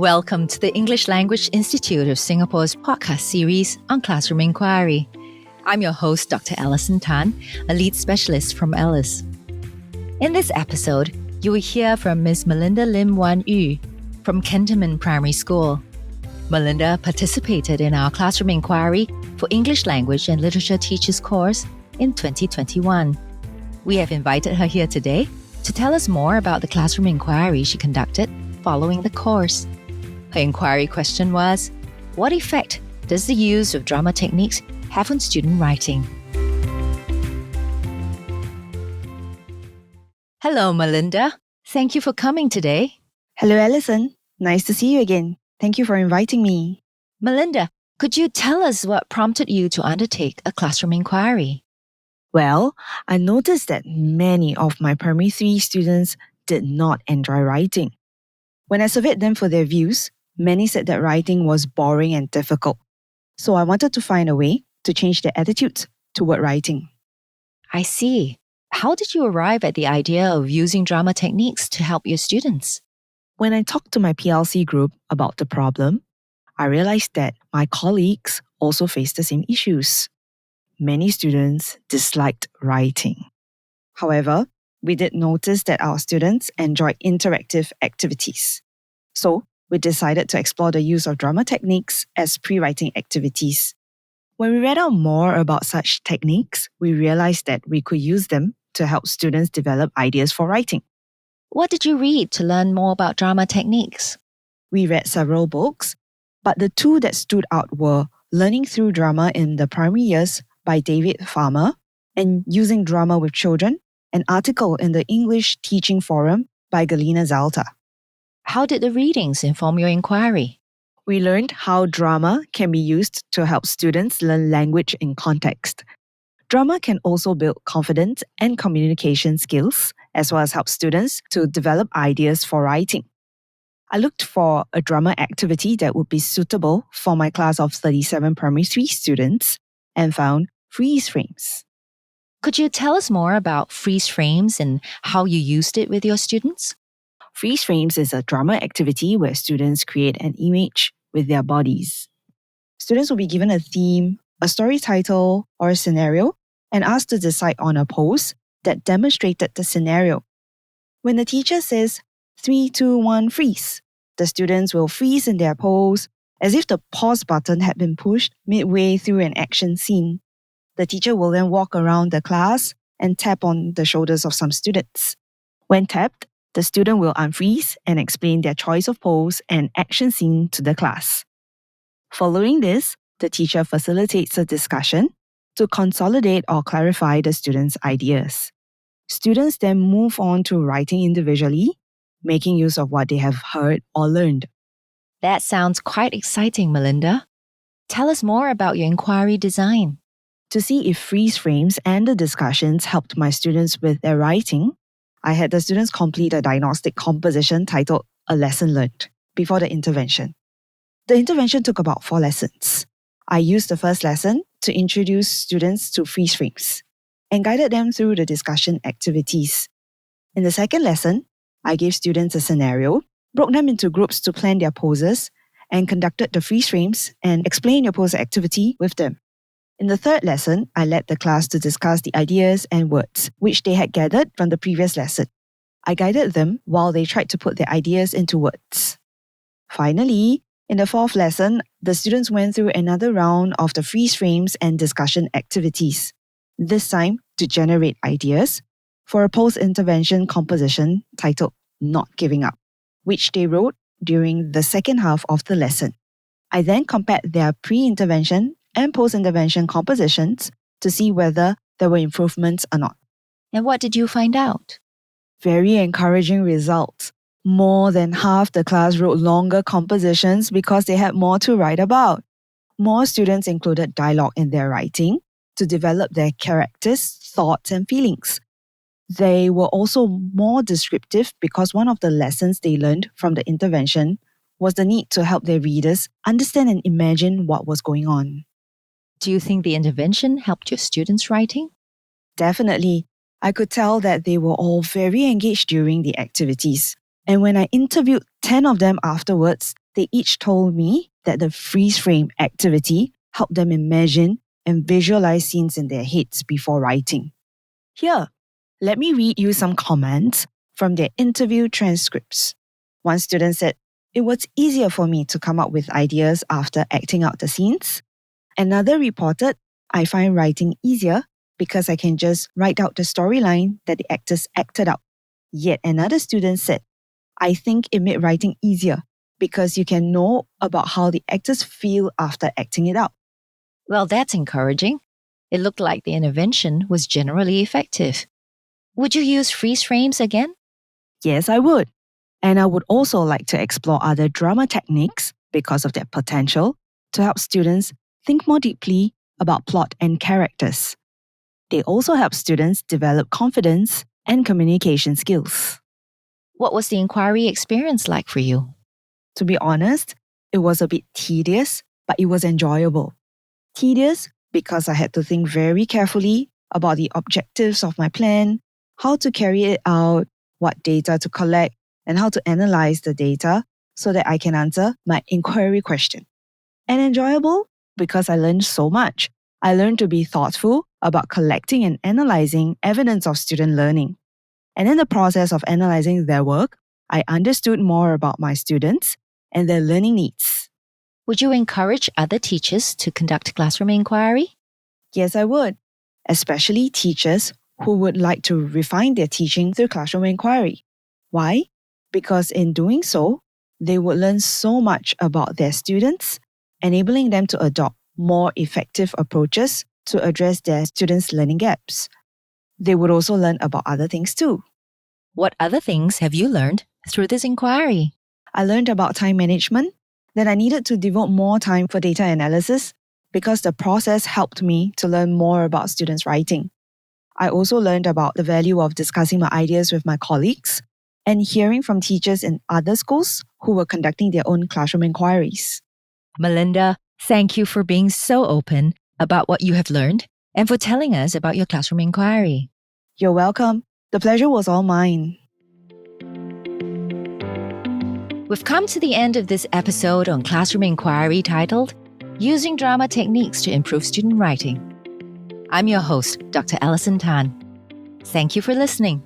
Welcome to the English Language Institute of Singapore's podcast series on Classroom Inquiry. I'm your host, Dr. Alison Tan, a lead specialist from Alice. In this episode, you will hear from Ms. Melinda Lim Wan Yu from Cantonment Primary School. Melinda participated in our Classroom Inquiry for English Language and Literature Teachers course in 2021. We have invited her here today to tell us more about the Classroom Inquiry she conducted following the course. Her inquiry question was, what effect does the use of drama techniques have on student writing? Hello, Melinda. Thank you for coming today. Hello, Alison. Nice to see you again. Thank you for inviting me. Melinda, could you tell us what prompted you to undertake a classroom inquiry? Well, I noticed that many of my primary 3 students did not enjoy writing. When I surveyed them for their views, many said that writing was boring and difficult. So I wanted to find a way to change their attitudes toward writing. I see. How did you arrive at the idea of using drama techniques to help your students? When I talked to my PLC group about the problem, I realized that my colleagues also faced the same issues. Many students disliked writing. However, we did notice that our students enjoyed interactive activities. So, we decided to explore the use of drama techniques as pre-writing activities. When we read out more about such techniques, we realized that we could use them to help students develop ideas for writing. What did you read to learn more about drama techniques? We read several books, but the 2 that stood out were Learning Through Drama in the Primary Years by David Farmer and Using Drama with Children, an article in the English Teaching Forum by Galina Zalta. How did the readings inform your inquiry? We learned how drama can be used to help students learn language in context. Drama can also build confidence and communication skills, as well as help students to develop ideas for writing. I looked for a drama activity that would be suitable for my class of 37 primary 3 students and found freeze frames. Could you tell us more about freeze frames and how you used it with your students? Freeze frames is a drama activity where students create an image with their bodies. Students will be given a theme, a story title, or a scenario, and asked to decide on a pose that demonstrated the scenario. When the teacher says 3, 2, 1, freeze, the students will freeze in their pose as if the pause button had been pushed midway through an action scene. The teacher will then walk around the class and tap on the shoulders of some students. When tapped, the student will unfreeze and explain their choice of pose and action scene to the class. Following this, the teacher facilitates a discussion to consolidate or clarify the students' ideas. Students then move on to writing individually, making use of what they have heard or learned. That sounds quite exciting, Melinda. Tell us more about your inquiry design. To see if freeze frames and the discussions helped my students with their writing, I had the students complete a diagnostic composition titled A Lesson Learned before the intervention. The intervention took about 4 lessons. I used the first lesson to introduce students to freeze frames and guided them through the discussion activities. In the second lesson, I gave students a scenario, broke them into groups to plan their poses, and conducted the freeze frames and explained your pose activity with them. In the third lesson, I led the class to discuss the ideas and words which they had gathered from the previous lesson. I guided them while they tried to put their ideas into words. Finally, in the 4th lesson, the students went through another round of the freeze frames and discussion activities, this time to generate ideas for a post-intervention composition titled Not Giving Up, which they wrote during the second half of the lesson. I then compared their pre-intervention and post-intervention compositions to see whether there were improvements or not. And what did you find out? Very encouraging results. More than half the class wrote longer compositions because they had more to write about. More students included dialogue in their writing to develop their characters, thoughts, and feelings. They were also more descriptive because one of the lessons they learned from the intervention was the need to help their readers understand and imagine what was going on. Do you think the intervention helped your students' writing? Definitely. I could tell that they were all very engaged during the activities. And when I interviewed 10 of them afterwards, They each told me that the freeze frame activity helped them imagine and visualize scenes in their heads before writing. Here, let me read you some comments from their interview transcripts. One student said, "It was easier for me to come up with ideas after acting out the scenes." Another reported, "I find writing easier because I can just write out the storyline that the actors acted out." Yet another student said, "I think it made writing easier because you can know about how the actors feel after acting it out." Well, that's encouraging. It looked like the intervention was generally effective. Would you use freeze frames again? Yes, I would. And I would also like to explore other drama techniques because of their potential to help students think more deeply about plot and characters. They also help students develop confidence and communication skills. What was the inquiry experience like for you? To be honest, it was a bit tedious, but it was enjoyable. Tedious because I had to think very carefully about the objectives of my plan, how to carry it out, what data to collect, and how to analyze the data so that I can answer my inquiry question. And enjoyable because I learned so much. I learned to be thoughtful about collecting and analyzing evidence of student learning. And in the process of analyzing their work, I understood more about my students and their learning needs. Would you encourage other teachers to conduct classroom inquiry? Yes, I would, especially teachers who would like to refine their teaching through classroom inquiry. Why? Because in doing so, they would learn so much about their students, enabling them to adopt more effective approaches to address their students' learning gaps. They would also learn about other things too. What other things have you learned through this inquiry? I learned about time management, that I needed to devote more time for data analysis because the process helped me to learn more about students' writing. I also learned about the value of discussing my ideas with my colleagues and hearing from teachers in other schools who were conducting their own classroom inquiries. Melinda, thank you for being so open about what you have learned and for telling us about your classroom inquiry. You're welcome. The pleasure was all mine. We've come to the end of this episode on classroom inquiry titled Using Drama Techniques to Improve Student Writing. I'm your host, Dr. Alison Tan. Thank you for listening.